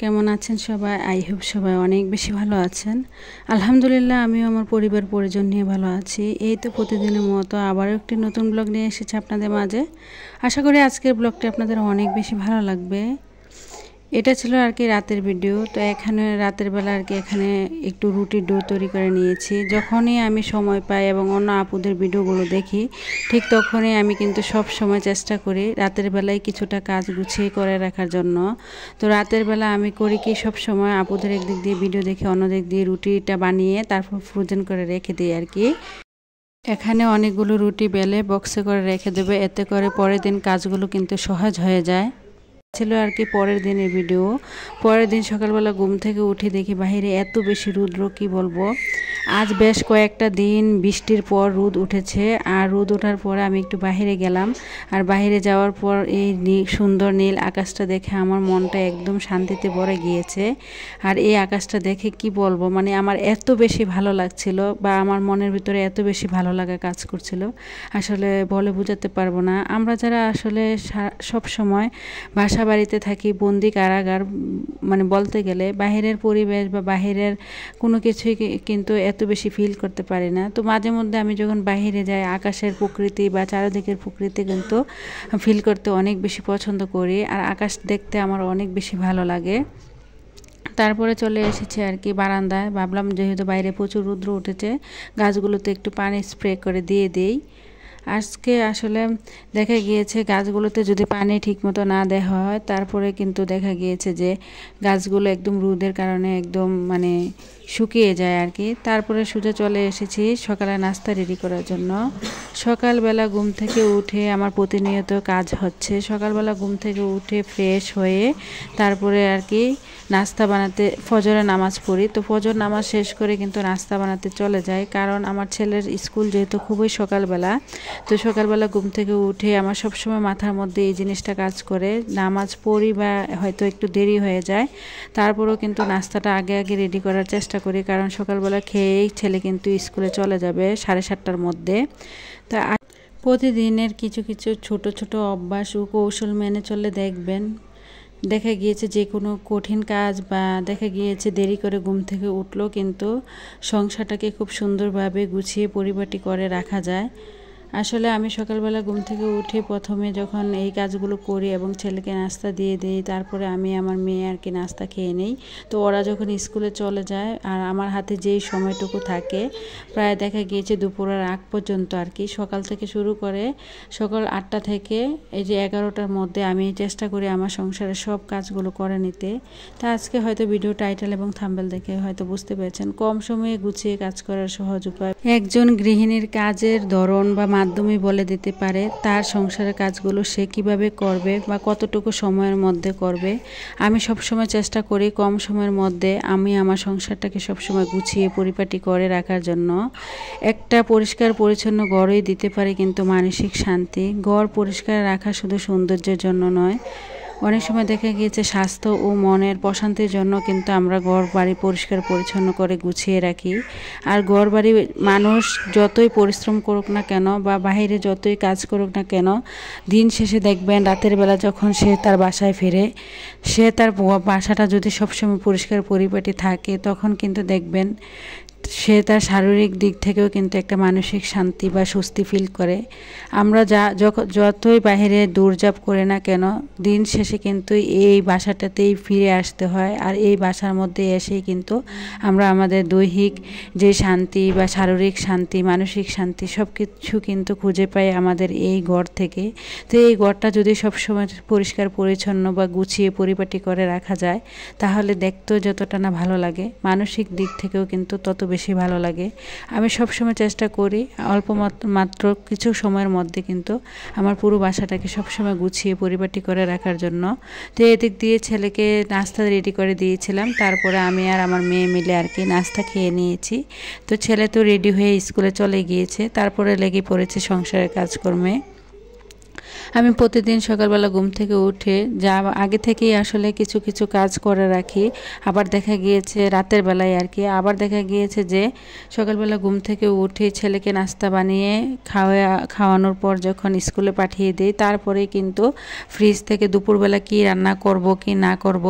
কেমন আছেন সবাই? আই হোপ সবাই অনেক বেশি ভালো আছেন। আলহামদুলিল্লাহ আমিও আমার পরিবার পরিজন নিয়ে ভালো আছি। এই তো প্রতিদিনের মতো আবারও একটি নতুন ব্লগ নিয়ে এসেছি আপনাদের মাঝে। আশা করি আজকের ব্লগটি আপনাদের অনেক বেশি ভালো লাগবে। এটা ছিল আর কি রাতের ভিডিও। তো এখানে রাতের বেলা আর কি এখানে একটু রুটির ডো তৈরি করে নিয়েছি। যখনই আমি সময় পাই এবং অন্য আপুদের ভিডিওগুলো দেখি, ঠিক তখনই আমি কিন্তু সব সময় চেষ্টা করি রাতের বেলায় কিছুটা কাজ গুছিয়ে করে রাখার জন্য। তো রাতের বেলা আমি করি কি, সব সময় আপুদের একদিক দিয়ে ভিডিও দেখে অন্য দিক দিয়ে রুটিটা বানিয়ে তারপর ফ্রোজেন করে রেখে দিই আর কি। এখানে অনেকগুলো রুটি বেলে বক্সে করে রেখে দেবে, এতে করে পরের দিন কাজগুলো কিন্তু সহজ হয়ে যায়। ছিল আর কি পরের দিনের ভিডিও। পরের দিন সকালবেলা ঘুম থেকে উঠে দেখি বাইরে এত বেশি রৌদ্র, কি বলবো। আজ বেশ কয়েকটা দিন বৃষ্টির পর রোদ উঠেছে, আর রোদ ওঠার পরে আমি একটু বাইরে গেলাম। আর বাইরে যাওয়ার পর এই সুন্দর নীল আকাশটা দেখে আমার মনটা একদম শান্তিতে ভরে গিয়েছে। আর এই আকাশটা দেখে কি বলবো, মানে আমার এত বেশি ভালো লাগছিল, বা আমার মনের ভিতরে এত বেশি ভালো লাগা কাজ করছিল, আসলে বলে বোঝাতে পারবো না। আমরা যারা আসলে সব সময় বাসা বাড়িতে থাকি, বন্দি কারাগার, মানে বলতে গেলে বাহিরের পরিবেশ বা বাহিরের কোনো কিছুই কিন্তু এত বেশি ফিল করতে পারি না। তো মাঝে মধ্যে আমি যখন বাহিরে যাই, আকাশের প্রকৃতি বা চারিদিকের প্রকৃতি কিন্তু ফিল করতে অনেক বেশি পছন্দ করি, আর আকাশ দেখতে আমার অনেক বেশি ভালো লাগে। তারপরে চলে এসেছে আর কি বারান্দায়। ভাবলাম যেহেতু বাইরে প্রচুর রৌদ্র উঠেছে, গাছগুলোতে একটু পানি স্প্রে করে দিয়ে দিই। আজকে আসলে দেখা গিয়েছে গাছগুলোতে যদি পানি ঠিকমতো না দেওয়া হয়, তারপরে কিন্তু দেখা গিয়েছে যে গাছগুলো একদম রোদের কারণে একদম মানে শুকিয়ে যায় আর কি। তারপরে সোজা চলে এসেছি সকালে নাস্তা রেডি করার জন্য। সকালবেলা ঘুম থেকে উঠে আমার প্রতিনিয়ত কাজ হচ্ছে। সকালবেলা ঘুম থেকে উঠে ফ্রেশ হয়ে তারপরে আর কি নাস্তা বানাতে, ফজরের নামাজ পড়ি। তো ফজর নামাজ শেষ করে কিন্তু নাস্তা বানাতে চলে যাই, কারণ আমার ছেলের স্কুল যেহেতু খুবই সকালবেলা। তো সকালবেলা ঘুম থেকে উঠে আমার সবসময় মাথার মধ্যে এই জিনিসটা কাজ করে, নামাজ পড়ি বা হয়তো একটু দেরি হয়ে যায়, তারপরেও কিন্তু নাস্তাটা আগে আগে রেডি করার চেষ্টা করি, কারণ সকালবেলা খেয়েই ছেলে কিন্তু স্কুলে চলে যাবে 7:30টার মধ্যে। তো প্রতিদিনের কিছু কিছু ছোট ছোট অভ্যাস ও কৌশল মেনে চললে দেখবেন দেখা গিয়েছে যে কোনো কঠিন কাজ বা দেখা গিয়েছে দেরি করে ঘুম থেকে উঠলেও কিন্তু সংসারটাকে খুব সুন্দরভাবে গুছিয়ে পরিপাটি করে রাখা যায়। আসলে আমি সকালবেলা ঘুম থেকে উঠে প্রথমে যখন এই কাজগুলো করি এবং ছেলেকে নাস্তা দিয়ে দিই, তারপরে আমি আমার মেয়ে আর কি নাস্তা খেয়ে নেই। তো ওরা যখন স্কুলে চলে যায় আর আমার হাতে যেই সময়টুকু থাকে, প্রায় দেখা গিয়েছে দুপুরের আগ পর্যন্ত আর কি, সকাল থেকে শুরু করে সকাল 8টা থেকে এই যে 11টার মধ্যে আমি চেষ্টা করি আমার সংসারের সব কাজগুলো করে নিতে। তা আজকে হয়তো ভিডিও টাইটেল এবং থাম্বনেল দেখে হয়তো বুঝতে পেরেছেন কম সময়ে গুছিয়ে কাজ করার সহজ উপায়। একজন গৃহিণীর কাজের ধরন বা মাধ্যমে বলে দিতে পারে তার সংসারের কাজগুলো সে কিভাবে করবে বা কতটুকু সময়ের মধ্যে করবে। আমি সবসময় চেষ্টা করি কম সময়ের মধ্যে আমি আমার সংসারটাকে সবসময় গুছিয়ে পরিপাটি করে রাখার জন্য। একটা পরিষ্কার পরিচ্ছন্ন ঘরই দিতে পারে কিন্তু মানসিক শান্তি। ঘর পরিষ্কার রাখা শুধু সৌন্দর্যের জন্য নয়, অনেক সময় দেখা গিয়েছে স্বাস্থ্য ও মনের প্রশান্তির জন্য কিন্তু আমরা ঘর বাড়ি পরিষ্কার পরিচ্ছন্ন করে গুছিয়ে রাখি। আর ঘর বাড়ি মানুষ যতই পরিশ্রম করুক না কেন বা বাইরে যতই কাজ করুক না কেন, দিন শেষে দেখবেন রাতের বেলা যখন সে তার বাসায় ফিরে, সে তার বাসাটা যদি সবসময় পরিষ্কার পরিপাটি থাকে, তখন কিন্তু দেখবেন সে তার শারীরিক দিক থেকেও কিন্তু একটা মানসিক শান্তি বা স্বস্তি ফিল করে। আমরা যতই বাইরে দৌড়ঝাঁপ করে না কেন, দিন শেষে কিন্তু এই বাসাটাতেই ফিরে আসতে হয়। আর এই বাসার মধ্যে এসেই কিন্তু আমরা আমাদের দৈহিক যে শান্তি বা শারীরিক শান্তি, মানসিক শান্তি সব কিছু কিন্তু খুঁজে পাই আমাদের এই ঘর থেকে। তো এই ঘরটা যদি সবসময় পরিষ্কার পরিচ্ছন্ন বা গুছিয়ে পরিপাটি করে রাখা যায়, তাহলে দেখতেও যতটা না ভালো লাগে, মানসিক দিক থেকেও কিন্তু তত বেশি ভালো লাগে। আমি সবসময় চেষ্টা করি অল্প মাত্র কিছু সময়ের মধ্যে কিন্তু আমার পুরো বাসাটাকে সবসময় গুছিয়ে পরিপাটি করে রাখার জন্য। তো এদিক দিয়ে ছেলেকে নাস্তা রেডি করে দিয়েছিলাম, তারপরে আমি আর আমার মেয়ে মিলে আর কি নাস্তা খেয়ে নিয়েছি। তো ছেলে তো রেডি হয়ে স্কুলে চলে গিয়েছে, তারপরে লেগে পড়েছে সংসারের কাজকর্মে। আমি প্রতিদিন সকালবেলা ঘুম থেকে উঠে যা আগে থেকেই আসলে কিছু কিছু কাজ করে রাখি। আবার দেখা গিয়েছে রাতের বেলায় আর কি, আবার দেখা গিয়েছে যে সকালবেলা ঘুম থেকে উঠে ছেলেকে নাস্তা বানিয়ে খাওয়ানোর পর যখন স্কুলে পাঠিয়ে দিই, তারপরে কিন্তু ফ্রিজ থেকে দুপুরবেলা কি রান্না করব কি না করব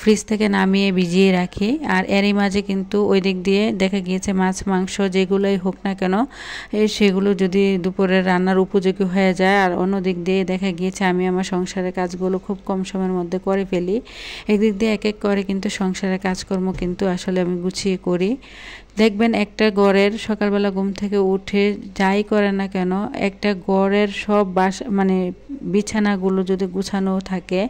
ফ্রিজ থেকে নামিয়ে ভিজিয়ে রাখি। আর এরই মাঝে কিন্তু ওই দিক দিয়ে দেখা গিয়েছে মাছ মাংস যেগুলোই হোক না কেন সেগুলো যদি দুপুরের রান্নার উপযোগী হয়ে যায়। আর অন্য দিক দিয়ে দেখা গিয়েছে আমি আমার সংসারের কাজগুলো খুব কম সময়ের মধ্যে করে ফেলি। একদিক দিয়ে এক এক করে কিন্তু সংসারের কাজকর্ম কিন্তু আসলে আমি গুছিয়ে করি। দেখবেন একটা ঘরের সকালবেলা ঘুম থেকে উঠে যাই করে না কেন একটা ঘরের সব মানে বিছানাগুলো যদি গুছানো থাকে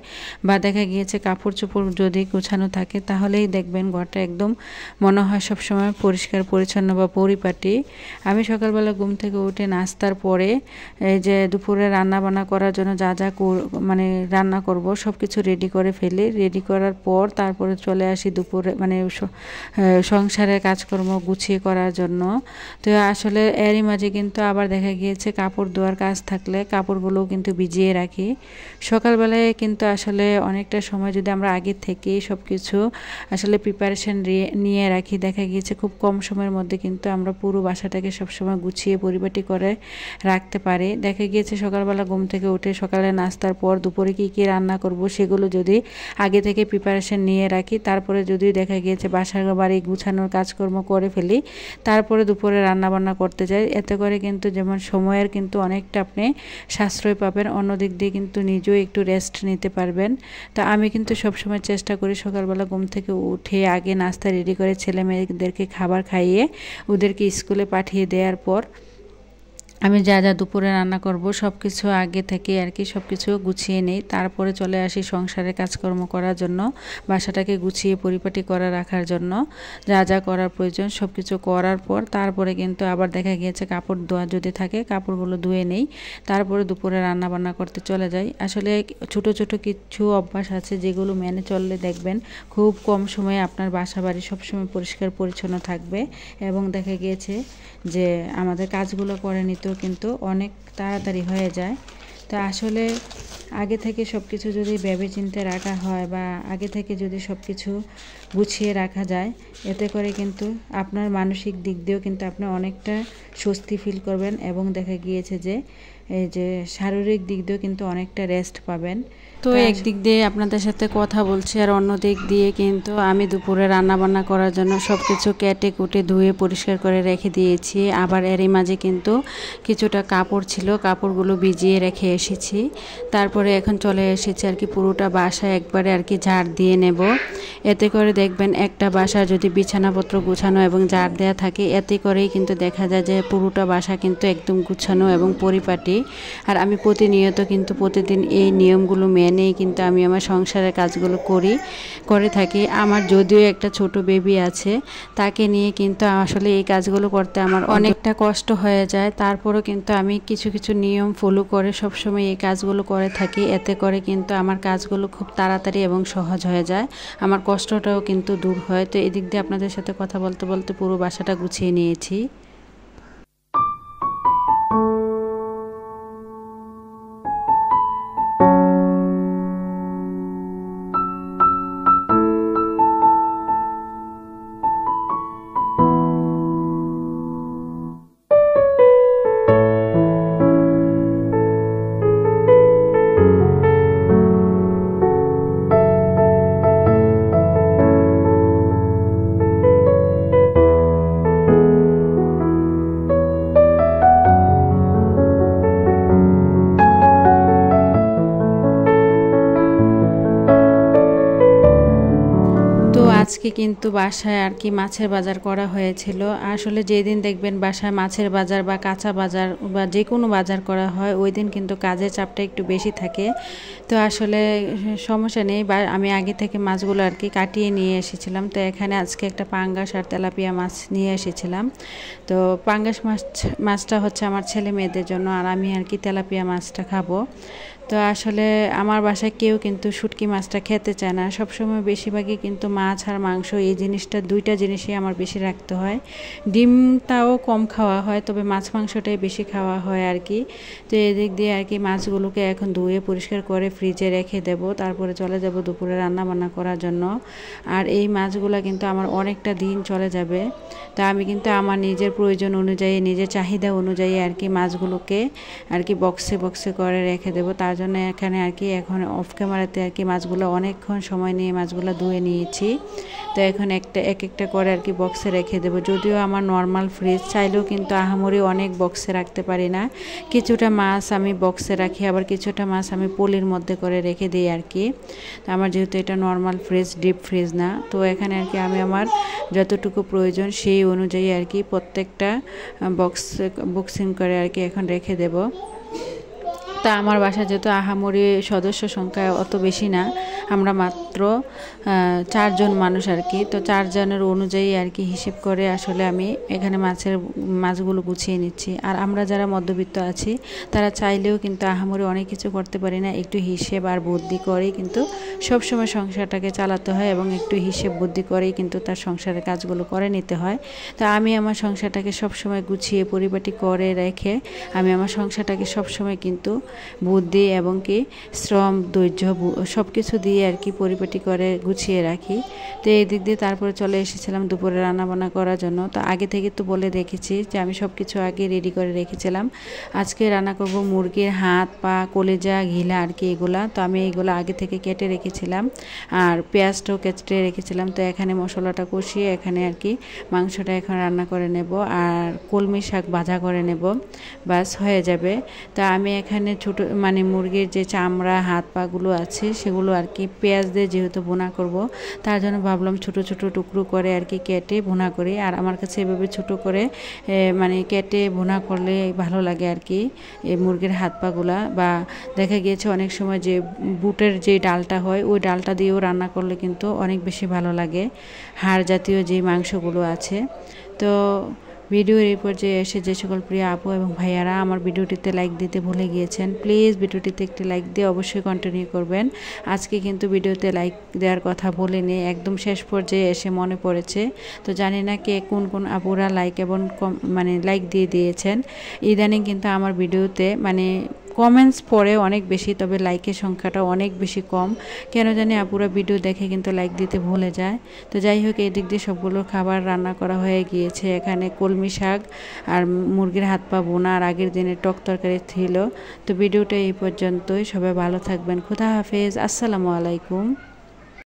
বা দেখা গিয়েছে কাপড় চোপড় যদি গুছানো থাকে, তাহলেই দেখবেন ঘরটা একদম মনে হয় সবসময় পরিষ্কার পরিচ্ছন্ন বা পরিপাটি। আমি সকালবেলা ঘুম থেকে উঠে নাস্তার পরে এই যে দুপুরে রান্না বান্না করার জন্য যা যা মানে রান্না করব সব কিছু রেডি করে ফেলি। রেডি করার পর তারপরে চলে আসি দুপুরে মানে সংসারের কাজকর্ম গুছিয়ে করার জন্য। তো আসলে এরই মাঝে কিন্তু আবার দেখা গিয়েছে কাপড় ধোয়ার কাজ থাকলে কাপড়গুলোও কিন্তু ভিজিয়ে রাখি। সকালবেলায় কিন্তু আসলে অনেকটা সময় যদি আমরা আগে থেকেই সব কিছু আসলে প্রিপারেশন নিয়ে রাখি, দেখা গিয়েছে খুব কম সময়ের মধ্যে কিন্তু আমরা পুরো বাসাটাকে সবসময় গুছিয়ে পরিপাটি করে রাখতে পারি। দেখা গিয়েছে সকালবেলা ঘুম থেকে উঠে সকালে নাস্তার পর দুপুরে কী কী রান্না করব সেগুলো যদি আগে থেকে প্রিপারেশন নিয়ে রাখি, তারপরে যদি দেখা গিয়েছে বাসার বাড়ি গুছানোর কাজকর্ম করে ফেলি, তারপরে দুপুরে রান্না বান্না করতে যাই, এতে করে কিন্তু যেমন সময়ের কিন্তু অনেকটা আপনি সাশ্রয় পাবেন, অন্যদিক দিয়ে কিন্তু নিজেও একটু রেস্ট নিতে পারবেন। তো আমি কিন্তু সবসময় চেষ্টা করি সকালবেলা ঘুম থেকে উঠে আগে নাস্তা রেডি করে ছেলে মেয়েদেরকে খাবার খাইয়ে ওদেরকে স্কুলে পাঠিয়ে দেওয়ার পর আমি যা যা দুপুরে রান্না করব সব কিছু আগে থেকে আর কি সব কিছু গুছিয়ে নেই। তারপরে চলে আসি সংসারের কাজকর্ম করার জন্য, বাসাটাকে গুছিয়ে পরিপাটি করে রাখার জন্য যা যা করার প্রয়োজন সব কিছু করার পর তারপরে কিন্তু আবার দেখা গিয়েছে কাপড় ধোয়া যদি থাকে কাপড়গুলো ধুয়ে নেই, তারপরে দুপুরে রান্না বান্না করতে চলে যাই। আসলে ছোট ছোট কিছু অভ্যাস আছে যেগুলো মেনে চললে দেখবেন খুব কম সময়ে আপনার বাসা বাড়ি সবসময় পরিষ্কার পরিচ্ছন্ন থাকবে এবং দেখা গিয়েছে যে আমাদের কাজগুলো করে নিতেও কিন্তু অনেক তাড়াতাড়ি হয়ে যায়। তো আসলে আগে থেকে সব কিছু যদি ভেবে চিন্তে রাখা হয় বা আগে থেকে যদি সব কিছু গুছিয়ে রাখা যায়, এতে করে কিন্তু আপনার মানসিক দিক দিয়েও কিন্তু আপনি অনেকটা স্বস্তি ফিল করবেন এবং দেখা গিয়েছে যে এই যে শারীরিক দিক দিয়েও কিন্তু অনেকটা রেস্ট পাবেন। তো একদিক দিয়ে আপনাদের সাথে কথা বলছি আর অন্য দিক দিয়ে কিন্তু আমি দুপুরে রান্না বান্না করার জন্য সব কিছু কেটে কুটে ধুয়ে পরিষ্কার করে রেখে দিয়েছি। আবার এরই মাঝে কিন্তু কিছুটা কাপড় ছিল, কাপড়গুলো ভিজিয়ে রেখে এসেছি। তারপরে এখন চলে এসেছি আর কি পুরোটা বাসা একবারে আর কি ঝাড় দিয়ে নেব। এতে করে দেখবেন একটা বাসা যদি বিছানাপত্র গুছানো এবং ঝাড় দেওয়া থাকে, এতে করেই কিন্তু দেখা যায় যে পুরোটা বাসা কিন্তু একদম গুছানো এবং পরিপাটি। আর আমি প্রতিনিয়ত কিন্তু প্রতিদিন এই নিয়মগুলো মেনেই কিন্তু আমি আমার সংসারের কাজগুলো করে থাকি। আমার যদিও একটা ছোট বেবি আছে, তাকে নিয়ে কিন্তু আসলে এই কাজগুলো করতে আমার অনেকটা কষ্ট হয়ে যায়। তারপরও কিন্তু আমি কিছু কিছু নিয়ম ফলো করে সবসময় এই কাজগুলো করে থাকি। এতে করে কিন্তু আমার কাজগুলো খুব তাড়াতাড়ি এবং সহজ হয়ে যায়, আমার কষ্টটাও কিন্তু দূর হয়। তো এদিক দিয়ে আপনাদের সাথে কথা বলতে বলতে পুরো বাসাটা গুছিয়ে নিয়েছি। আজকে কিন্তু বাসায় আর কি মাছের বাজার করা হয়েছিল। আসলে যেদিন দেখবেন বাসায় মাছের বাজার বা কাঁচা বাজার বা যে কোনো বাজার করা হয় ওই দিন কিন্তু কাজের চাপটা একটু বেশি থাকে। তো আসলে সমস্যা নেই, বা আমি আগে থেকে মাছগুলো আর কি কাটিয়ে নিয়ে এসেছিলাম। তো এখানে আজকে একটা পাঙ্গাস আর তেলাপিয়া মাছ নিয়ে এসেছিলাম। তো পাঙ্গাস মাছটা হচ্ছে আমার ছেলে মেয়েদের জন্য, আর আমি আর কি তেলাপিয়া মাছটা খাবো। তো আসলে আমার বাসায় কেউ কিন্তু শুটকি মাছটা খেতে চায় না, সবসময় বেশিরভাগই কিন্তু মাছ আর মাংস মাংস এই জিনিসটা দুইটা জিনিসই আমার বেশি রাখতে হয়। ডিমটাও কম খাওয়া হয়, তবে মাছ মাংসটাই বেশি খাওয়া হয় আর কি। তো এদিক দিয়ে আর কি মাছগুলোকে এখন ধুয়ে পরিষ্কার করে ফ্রিজে রেখে দেব, তারপরে চলে যাব দুপুরে রান্না বান্না করার জন্য। আর এই মাছগুলো কিন্তু আমার অনেকটা দিন চলে যাবে। তা আমি কিন্তু আমার নিজের প্রয়োজন অনুযায়ী, নিজের চাহিদা অনুযায়ী আর কি মাছগুলোকে আর কি বক্সে বক্সে করে রেখে দেবো। তার জন্য এখানে আর কি এখন অফ ক্যামেরাতে আর কি মাছগুলো অনেকক্ষণ সময় নিয়ে মাছগুলো ধুয়ে নিয়েছি। তো এখন এক একটা করে আর কি বক্সে রেখে দেবো। যদিও আমার নর্মাল ফ্রিজ, চাইলেও কিন্তু আহামরি অনেক বক্সে রাখতে পারি না। কিছুটা মাছ আমি বক্সে রাখি, আবার কিছুটা মাছ আমি পলির মধ্যে করে রেখে দিই আর কি। তো আমার যেহেতু এটা নর্মাল ফ্রিজ, ডিপ ফ্রিজ না, তো এখানে আর কি আমি আমার যতটুকু প্রয়োজন সেই অনুযায়ী আর কি প্রত্যেকটা বক্সিং করে আর কি এখন রেখে দেব। তা আমার বাসা যেহেতু আহামরি সদস্য সংখ্যা অত বেশি না, আমরা মাত্র 4 জন মানুষ আর কি। তো 4 জনের অনুযায়ী আর কি হিসেব করে আসলে আমি এখানে মাছগুলো গুছিয়ে নিচ্ছি। আর আমরা যারা মধ্যবিত্ত আছি তারা চাইলেও কিন্তু আহামরি অনেক কিছু করতে পারি না, একটু হিসেব আর বুদ্ধি করেই কিন্তু সবসময় সংসারটাকে চালাতে হয়, এবং একটু হিসেব বুদ্ধি করেই কিন্তু তার সংসারের কাজগুলো করে নিতে হয়। তা আমি আমার সংসারটাকে সবসময় গুছিয়ে পরিপাটি করে রেখে আমি আমার সংসারটাকে সবসময় কিন্তু বুদ্ধি এবং কি শ্রম, ধৈর্য সব কিছু দিয়ে আর কি পরিপাটি করে গুছিয়ে রাখি। তো এই দিক দিয়ে তারপরে চলে এসেছিলাম দুপুরে রান্নাবান্না করার জন্য। তো আগে থেকে তো বলে রেখেছি যে আমি সব কিছু আগে রেডি করে রেখেছিলাম। আজকে রান্না করব মুরগির হাত, পা, কলিজা, ঘিলা আর কি এগুলা। তো আমি এইগুলো আগে থেকে কেটে রেখেছিলাম, আর পেঁয়াজটাও কেটে রেখেছিলাম। তো এখানে মশলাটা কষিয়ে এখানে আর কি মাংসটা এখন রান্না করে নেব, আর কলমি শাক ভাজা করে নেব, বাস হয়ে যাবে। তা আমি এখানে ছোট মানে মুরগির যে চামড়া, হাত পাগুলো আছে সেগুলো আর কি পেঁয়াজ দিয়ে যেহেতু ভুনা করব, তার জন্য ভাবলাম ছোট ছোট টুকরো করে আর কি কেটে ভুনা করি। আর আমার কাছে এভাবে ছোট করে মানে কেটে ভুনা করলে ভালো লাগে আর কি এই মুরগির হাত পাগুলা। বা দেখা গিয়েছে অনেক সময় যে বুটের যে ডালটা হয় ওই ডালটা দিয়েও রান্না করলে কিন্তু অনেক বেশি ভালো লাগে, হাড় জাতীয় যে মাংসগুলো আছে। তো ভিডিওর এই পর্যায়ে এসে যে সকল প্রিয় আপু এবং ভাইয়ারা আমার ভিডিওটিতে লাইক দিতে ভুলে গিয়েছেন, প্লিজ ভিডিওটিতে একটি লাইক দিয়ে অবশ্যই কন্টিনিউ করবেন। আজকে কিন্তু ভিডিওতে লাইক দেওয়ার কথা বলিনি, একদম শেষ পর্যায়ে এসে মনে পড়েছে। তো জানি না কে কোন কোন আপুরা লাইক এবং মানে লাইক দিয়ে দিয়েছেন। ইদানিং কিন্তু আমার ভিডিওতে মানে কমেন্টস পড়ে অনেক বেশি, তবে লাইকের সংখ্যাটা অনেক বেশি কম। কেন জানি আপুরা ভিডিও দেখে কিন্তু লাইক দিতে ভুলে যায়। তো যাই হোক, এই দিক দিয়ে সবগুলো খাবার রান্না করা হয়ে গিয়েছে। এখানে কলমি শাক আর মুরগির হাত পা বোনা আর আগের দিনের টক তরকারি ছিল। তো ভিডিওটা এই পর্যন্তই। সবাই ভালো থাকবেন। খোদা হাফেজ। আসসালামু আলাইকুম।